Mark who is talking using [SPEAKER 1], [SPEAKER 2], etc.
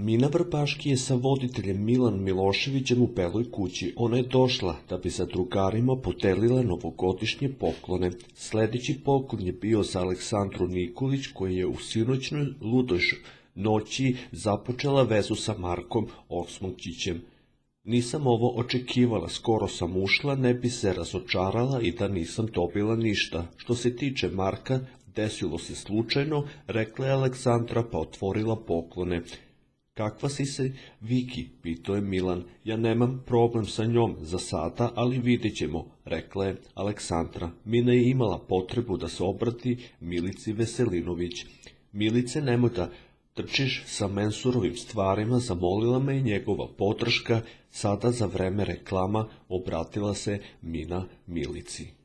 [SPEAKER 1] Mina Vrbaški je sa voditeljem Milan Miloševićem u Beloj kući. Ona je došla da bi sa drugarima podelila novogodišnje poklone. Sledeći poklon je bio za Aleksandru Nikolić, koja je u sinoćnoj ludoj noći započela vezu sa Markom Osmončićem. Nisam ovo očekivala, skoro sam ušla, ne bi se razočarala i da nisam dobila ništa. Što se tiče Marka, desilo se slučajno, rekla je Aleksandra, pa otvorila poklone. Kakva si se, Viki, pitao je Milan. Ja nemam problem sa njom za sada, ali vidjet ćemo, rekla je Aleksandra. Mina je imala potrebu da se obrati Milici Veselinović. Milice, nemoj da trčiš sa mensurovim stvarima, zamolila me i njegova podrška. Sada za vreme reklama obratila se Mina Milici.